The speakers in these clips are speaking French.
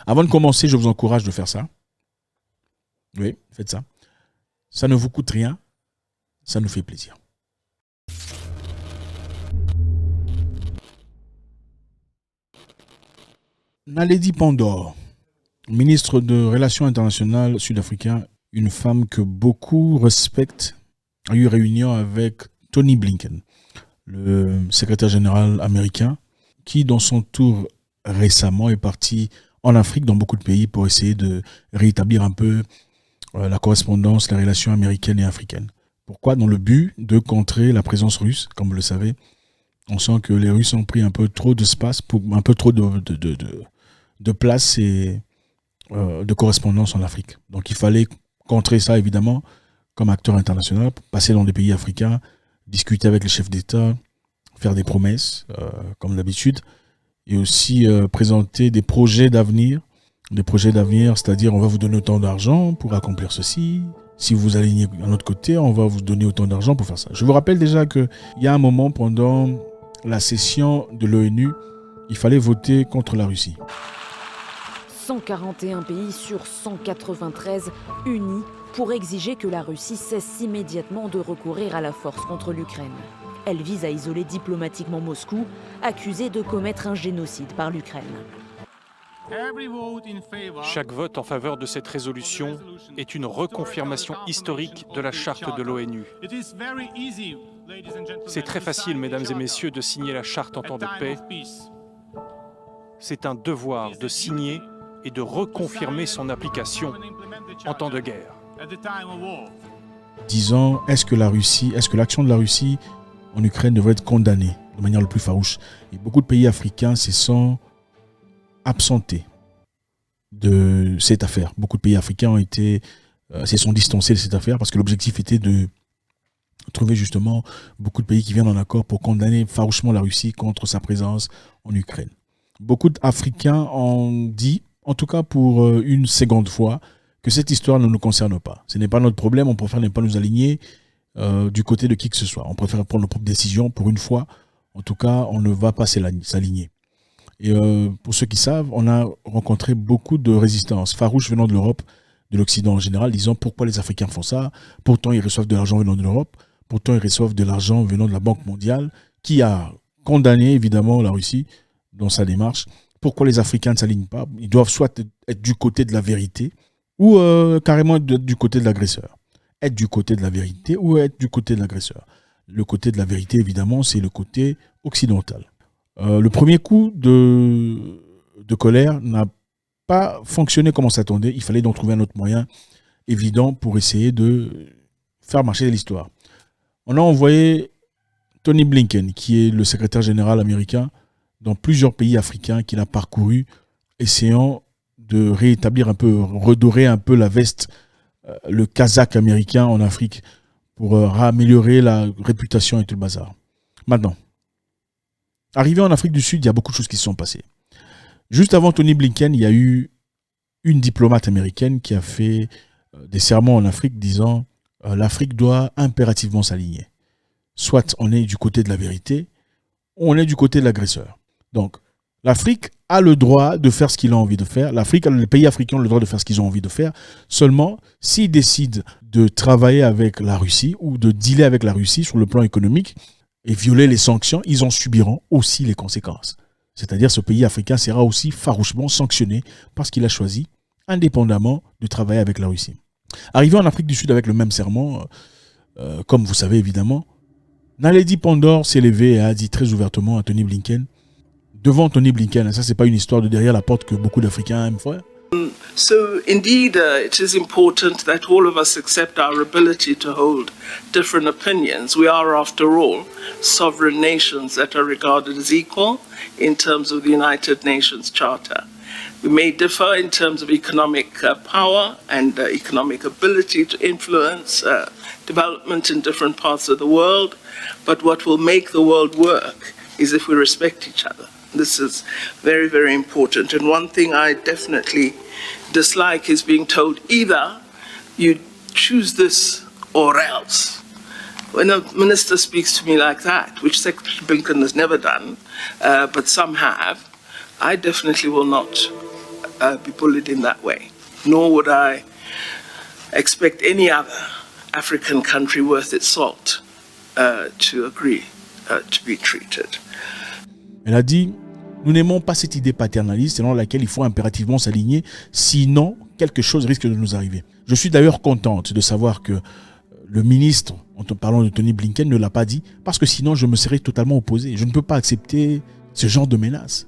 Avant de commencer, je vous encourage de faire ça. Oui, faites ça. Ça ne vous coûte rien. Ça nous fait plaisir. Naledi Pandor, ministre de Relations internationales sud-africain, une femme que beaucoup respectent, a eu réunion avec Tony Blinken, le secrétaire général américain, qui dans son tour récemment est parti en Afrique, dans beaucoup de pays, pour essayer de rétablir un peu la correspondance, les relations américaines et africaines. Pourquoi? Dans le but de contrer la présence russe. Comme vous le savez, on sent que les Russes ont pris un peu trop d'espace, un peu trop de place et de correspondance en Afrique. Donc il fallait contrer ça, évidemment, comme acteur international, passer dans des pays africains, discuter avec les chefs d'État, faire des promesses, comme d'habitude, et aussi présenter des projets d'avenir, c'est-à-dire on va vous donner autant d'argent pour accomplir ceci. Si vous alignez à notre côté, on va vous donner autant d'argent pour faire ça. Je vous rappelle déjà qu'il y a un moment pendant la session de l'ONU, il fallait voter contre la Russie. 141 pays sur 193 unis pour exiger que la Russie cesse immédiatement de recourir à la force contre l'Ukraine. Elle vise à isoler diplomatiquement Moscou, accusé de commettre un génocide par l'Ukraine. Chaque vote en faveur de cette résolution est une reconfirmation historique de la charte de l'ONU. C'est très facile, mesdames et messieurs, de signer la charte en temps de paix. C'est un devoir de signer et de reconfirmer son application en temps de guerre. Disant, est-ce que l'action de la Russie en Ukraine devrait être condamnée de manière le plus farouche? Et beaucoup de pays africains se sont absentés de cette affaire. Beaucoup de pays africains se sont distancés de cette affaire parce que l'objectif était de trouver justement beaucoup de pays qui viennent en accord pour condamner farouchement la Russie contre sa présence en Ukraine. Beaucoup d'Africains ont dit, en tout cas pour une seconde fois, que cette histoire ne nous concerne pas. Ce n'est pas notre problème, on préfère ne pas nous aligner du côté de qui que ce soit. On préfère prendre nos propres décisions pour une fois. En tout cas, on ne va pas s'aligner. Et pour ceux qui savent, on a rencontré beaucoup de résistance farouche venant de l'Europe, de l'Occident en général, disant pourquoi les Africains font ça. Pourtant, ils reçoivent de l'argent venant de l'Europe. Pourtant, ils reçoivent de l'argent venant de la Banque mondiale, qui a condamné évidemment la Russie dans sa démarche. Pourquoi les Africains ne s'alignent pas? Ils doivent soit être du côté de la vérité ou carrément être du côté de l'agresseur. Être du côté de la vérité ou être du côté de l'agresseur. Le côté de la vérité, évidemment, c'est le côté occidental. Le premier coup de colère n'a pas fonctionné comme on s'attendait. Il fallait donc trouver un autre moyen évident pour essayer de faire marcher l'histoire. On a envoyé Tony Blinken, qui est le secrétaire général américain, dans plusieurs pays africains qu'il a parcouru, essayant de rétablir un peu, redorer un peu la veste, le kazakh américain en Afrique, pour améliorer la réputation et tout le bazar. Maintenant, arrivé en Afrique du Sud, il y a beaucoup de choses qui se sont passées. Juste avant Tony Blinken, il y a eu une diplomate américaine qui a fait des sermons en Afrique disant l'Afrique doit impérativement s'aligner. Soit on est du côté de la vérité, ou on est du côté de l'agresseur. Donc, l'Afrique a le droit de faire ce qu'il a envie de faire. Les pays africains ont le droit de faire ce qu'ils ont envie de faire. Seulement, s'ils décident de travailler avec la Russie ou de dealer avec la Russie sur le plan économique et violer les sanctions, ils en subiront aussi les conséquences. C'est-à-dire ce pays africain sera aussi farouchement sanctionné parce qu'il a choisi, indépendamment, de travailler avec la Russie. Arrivé en Afrique du Sud avec le même serment, comme vous savez évidemment, Naledi Pandor s'est levé et a dit très ouvertement à Tony Blinken, devant Tony Blinken, ça c'est pas une histoire de derrière la porte que beaucoup d'Africains aiment faire. So indeed, it is important that all of us accept our ability to hold different opinions. We are, after all, sovereign nations that are regarded as equal in terms of the United Nations Charter. We may differ in terms of economic power and economic ability to influence development in different parts of the world, but what will make the world work is if we respect each other. This is very, very important. And one thing I definitely dislike is being told either you choose this or else. When a minister speaks to me like that, which Secretary Blinken has never done, but some have, I definitely will not be bullied in that way. Nor would I expect any other African country worth its salt to agree to be treated. Elle a dit, nous n'aimons pas cette idée paternaliste selon laquelle il faut impérativement s'aligner, sinon quelque chose risque de nous arriver. Je suis d'ailleurs contente de savoir que le ministre, en parlant de Tony Blinken, ne l'a pas dit, parce que sinon je me serais totalement opposé. Je ne peux pas accepter ce genre de menace.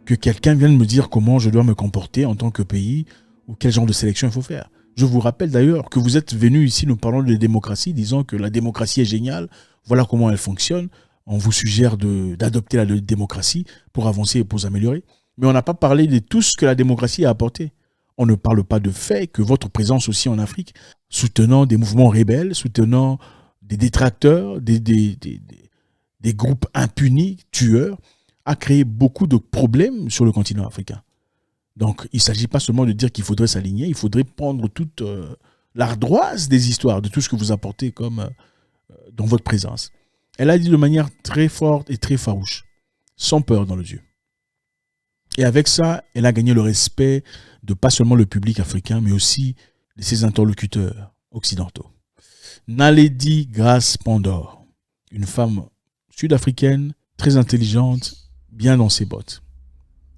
Que quelqu'un vienne me dire comment je dois me comporter en tant que pays ou quel genre de sélection il faut faire. Je vous rappelle d'ailleurs que vous êtes venu ici nous parlant de démocratie, disant que la démocratie est géniale, voilà comment elle fonctionne. On vous suggère d'adopter la démocratie pour avancer et pour s'améliorer. Mais on n'a pas parlé de tout ce que la démocratie a apporté. On ne parle pas de fait que votre présence aussi en Afrique, soutenant des mouvements rebelles, soutenant des détracteurs, des groupes impunis, tueurs, a créé beaucoup de problèmes sur le continent africain. Donc, il ne s'agit pas seulement de dire qu'il faudrait s'aligner, il faudrait prendre toute l'ardoise des histoires, de tout ce que vous apportez comme dans votre présence. Elle a dit de manière très forte et très farouche, sans peur dans les yeux. Et avec ça, elle a gagné le respect de pas seulement le public africain, mais aussi de ses interlocuteurs occidentaux. Naledi Grace Pandor, une femme sud-africaine, très intelligente, bien dans ses bottes.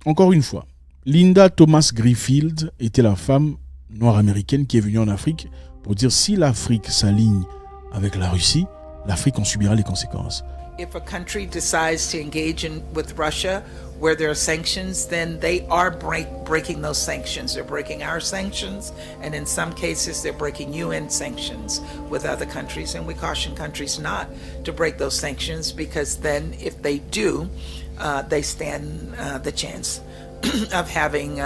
Encore une fois, Linda Thomas-Greenfield était la femme noire américaine qui est venue en Afrique pour dire si l'Afrique s'aligne avec la Russie, l'Afrique en subira les conséquences. If a country decides to engage with Russia where there are sanctions, then they are breaking those sanctions. They're breaking our sanctions, and in some cases they're breaking UN sanctions with other countries, and we caution countries not to break those sanctions because then if they do, they stand the chance of having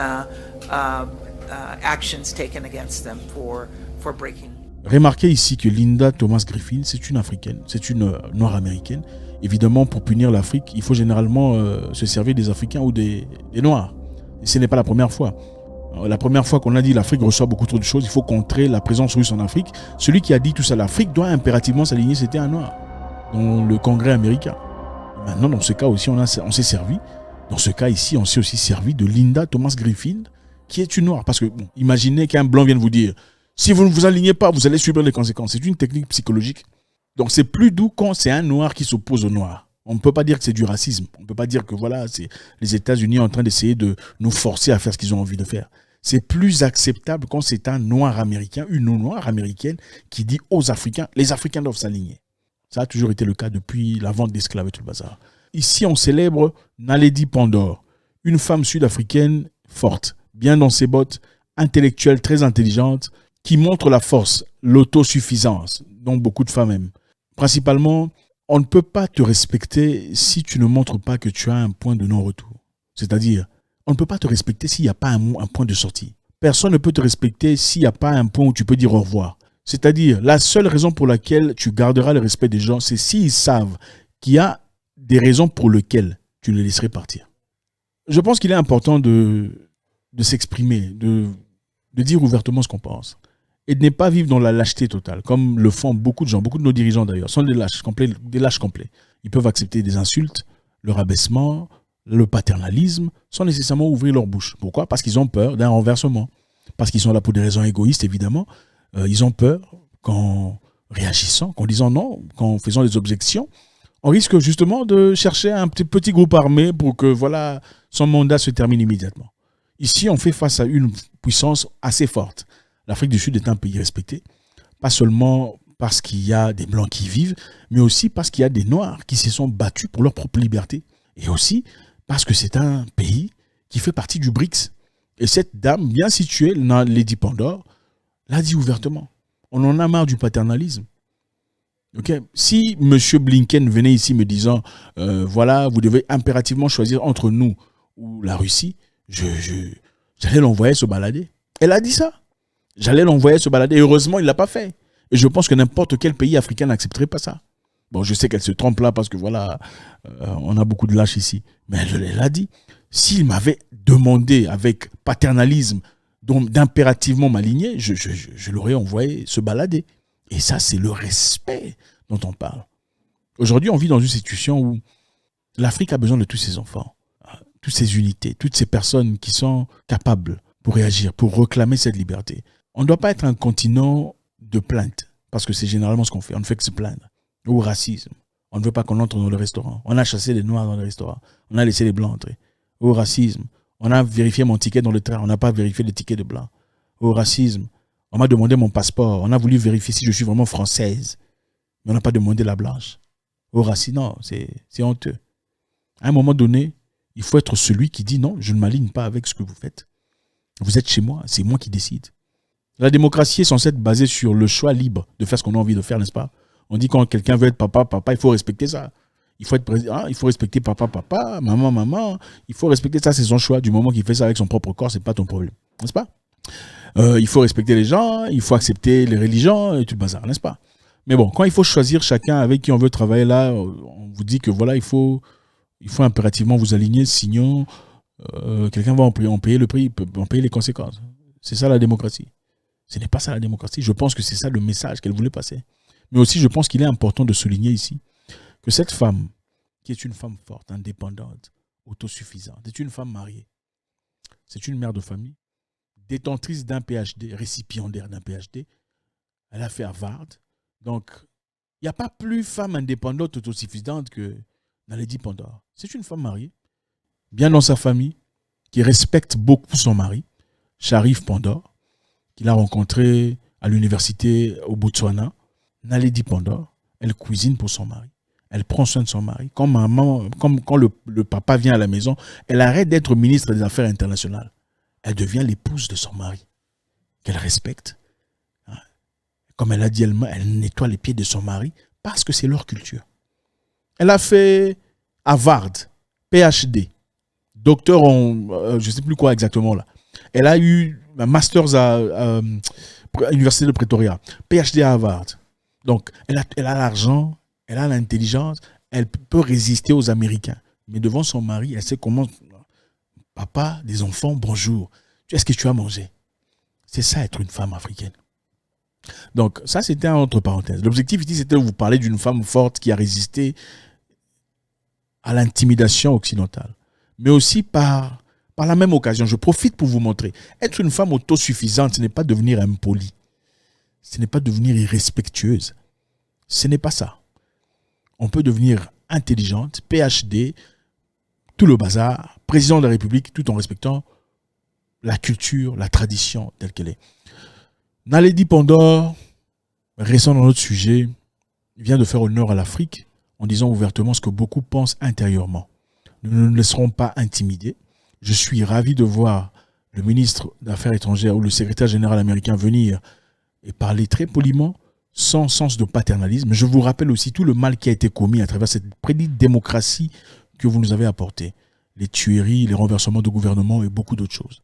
actions taken against them for breaking. Remarquez ici que Linda Thomas-Greenfield, c'est une africaine, c'est une noire américaine. Évidemment, pour punir l'Afrique, il faut généralement se servir des Africains ou des Noirs. Et ce n'est pas la première fois. La première fois qu'on a dit l'Afrique reçoit beaucoup trop de choses, il faut contrer la présence russe en Afrique. Celui qui a dit tout ça, l'Afrique doit impérativement s'aligner, c'était un Noir, dans le Congrès américain. Maintenant, dans ce cas aussi, on s'est servi. Dans ce cas ici, on s'est aussi servi de Linda Thomas-Greenfield, qui est une Noire. Parce que, bon, imaginez qu'un Blanc vienne vous dire si vous ne vous alignez pas, vous allez subir les conséquences. C'est une technique psychologique. Donc c'est plus doux quand c'est un Noir qui s'oppose au Noir. On ne peut pas dire que c'est du racisme. On ne peut pas dire que voilà, c'est les États-Unis en train d'essayer de nous forcer à faire ce qu'ils ont envie de faire. C'est plus acceptable quand c'est un Noir américain, une Noire américaine qui dit aux Africains, les Africains doivent s'aligner. Ça a toujours été le cas depuis la vente d'esclaves et tout le bazar. Ici, on célèbre Naledi Pandor, une femme sud-africaine forte, bien dans ses bottes, intellectuelle, très intelligente, qui montre la force, l'autosuffisance, dont beaucoup de femmes aiment. Principalement, on ne peut pas te respecter si tu ne montres pas que tu as un point de non-retour. C'est-à-dire, on ne peut pas te respecter s'il n'y a pas un point de sortie. Personne ne peut te respecter s'il n'y a pas un point où tu peux dire au revoir. C'est-à-dire, la seule raison pour laquelle tu garderas le respect des gens, c'est s'ils savent qu'il y a des raisons pour lesquelles tu les laisserais partir. Je pense qu'il est important de s'exprimer, de dire ouvertement ce qu'on pense. Et de ne pas vivre dans la lâcheté totale, comme le font beaucoup de gens, beaucoup de nos dirigeants d'ailleurs, sont des lâches complets. Ils peuvent accepter des insultes, le rabaissement, le paternalisme, sans nécessairement ouvrir leur bouche. Pourquoi ? Parce qu'ils ont peur d'un renversement. Parce qu'ils sont là pour des raisons égoïstes, évidemment. Ils ont peur qu'en réagissant, qu'en disant non, qu'en faisant des objections, on risque justement de chercher un petit groupe armé pour que voilà, son mandat se termine immédiatement. Ici, on fait face à une puissance assez forte. L'Afrique du Sud est un pays respecté, pas seulement parce qu'il y a des Blancs qui y vivent, mais aussi parce qu'il y a des Noirs qui se sont battus pour leur propre liberté. Et aussi parce que c'est un pays qui fait partie du BRICS. Et cette dame bien située, Naledi Pandor, l'a dit ouvertement. On en a marre du paternalisme. Okay. Si M. Blinken venait ici me disant voilà, vous devez impérativement choisir entre nous ou la Russie, j'allais l'envoyer se balader. Elle a dit ça. J'allais l'envoyer se balader. Et heureusement, il ne l'a pas fait. Et je pense que n'importe quel pays africain n'accepterait pas ça. Bon, je sais qu'elle se trompe là parce que voilà, on a beaucoup de lâches ici. Mais elle a dit. S'il m'avait demandé avec paternalisme d'impérativement m'aligner, je l'aurais envoyé se balader. Et ça, c'est le respect dont on parle. Aujourd'hui, on vit dans une situation où l'Afrique a besoin de tous ses enfants, toutes ces unités, toutes ces personnes qui sont capables pour réagir, pour réclamer cette liberté. On ne doit pas être un continent de plainte, parce que c'est généralement ce qu'on fait. On ne fait que se plaindre. Ou racisme. On ne veut pas qu'on entre dans le restaurant. On a chassé les Noirs dans le restaurant. On a laissé les Blancs entrer. Au racisme. On a vérifié mon ticket dans le train. On n'a pas vérifié le ticket de Blanc. Au racisme. On m'a demandé mon passeport. On a voulu vérifier si je suis vraiment française. Mais on n'a pas demandé la blanche. Au racisme, non, c'est honteux. À un moment donné, il faut être celui qui dit non, je ne m'aligne pas avec ce que vous faites. Vous êtes chez moi, c'est moi qui décide. La démocratie est censée être basée sur le choix libre de faire ce qu'on a envie de faire, n'est-ce pas? On dit quand quelqu'un veut être papa, il faut respecter ça. Il faut être président, il faut respecter papa, maman. Il faut respecter ça, c'est son choix. Du moment qu'il fait ça avec son propre corps, c'est pas ton problème, n'est-ce pas? Il faut respecter les gens, il faut accepter les religions et tout le bazar, n'est-ce pas? Mais bon, quand il faut choisir chacun avec qui on veut travailler là, on vous dit que voilà, il faut impérativement vous aligner, sinon quelqu'un va en payer le prix, en payer les conséquences. C'est ça la démocratie. Ce n'est pas ça la démocratie. Je pense que c'est ça le message qu'elle voulait passer. Mais aussi, je pense qu'il est important de souligner ici que cette femme, qui est une femme forte, indépendante, autosuffisante, est une femme mariée. C'est une mère de famille, détentrice d'un PhD, récipiendaire d'un PhD. Elle a fait Harvard. Donc, il n'y a pas plus femme indépendante, autosuffisante que Naledi Pandor. C'est une femme mariée, bien dans sa famille, qui respecte beaucoup son mari, Sharif Pandor, qu'il a rencontré à l'université au Botswana. Naledi Pandor, elle cuisine pour son mari. Elle prend soin de son mari. Quand le papa vient à la maison, elle arrête d'être ministre des Affaires internationales. Elle devient l'épouse de son mari, qu'elle respecte. Comme elle a dit elle nettoie les pieds de son mari parce que c'est leur culture. Elle a fait Harvard, PhD, docteur en je ne sais plus quoi exactement là. Elle a eu un master à l'université de Pretoria, PhD à Harvard. Donc, elle a l'argent, elle a l'intelligence, elle peut résister aux Américains. Mais devant son mari, elle sait comment... Papa, des enfants, bonjour. Est-ce que tu as mangé? C'est ça être une femme africaine. Donc, ça, c'était entre parenthèses. L'objectif ici, c'était de vous parler d'une femme forte qui a résisté à l'intimidation occidentale. Mais aussi par la même occasion, je profite pour vous montrer. Être une femme autosuffisante, ce n'est pas devenir impolie. Ce n'est pas devenir irrespectueuse. Ce n'est pas ça. On peut devenir intelligente, PhD, tout le bazar, président de la République, tout en respectant la culture, la tradition telle qu'elle est. Naledi Pandor, restant dans notre sujet, vient de faire honneur à l'Afrique en disant ouvertement ce que beaucoup pensent intérieurement. Nous ne nous laisserons pas intimider. Je suis ravi de voir le ministre des Affaires étrangères ou le secrétaire général américain venir et parler très poliment, sans sens de paternalisme. Je vous rappelle aussi tout le mal qui a été commis à travers cette prédite démocratie que vous nous avez apportée. Les tueries, les renversements de gouvernement et beaucoup d'autres choses.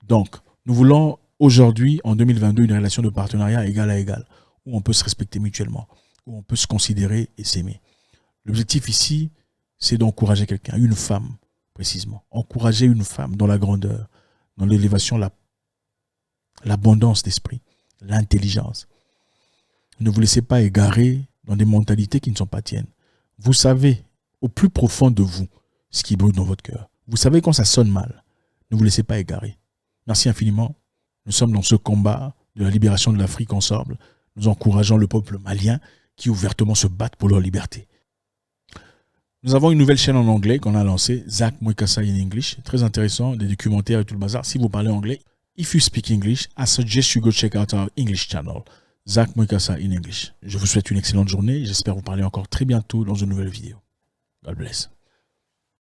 Donc, nous voulons aujourd'hui, en 2022, une relation de partenariat égal à égal, où on peut se respecter mutuellement, où on peut se considérer et s'aimer. L'objectif ici, c'est d'encourager quelqu'un, une femme précisément. Encourager une femme dans la grandeur, dans l'élévation, l'abondance d'esprit, l'intelligence. Ne vous laissez pas égarer dans des mentalités qui ne sont pas tiennes. Vous savez, au plus profond de vous, ce qui brûle dans votre cœur. Vous savez quand ça sonne mal. Ne vous laissez pas égarer. Merci infiniment. Nous sommes dans ce combat de la libération de l'Afrique ensemble. Nous encourageons le peuple malien qui ouvertement se bat pour leur liberté. Nous avons une nouvelle chaîne en anglais qu'on a lancée, Zach Mwekasa in English. Très intéressant, des documentaires et tout le bazar. Si vous parlez anglais, if you speak English, I suggest you go check out our English channel, Zach Mwekasa in English. Je vous souhaite une excellente journée. J'espère vous parler encore très bientôt dans une nouvelle vidéo. God bless.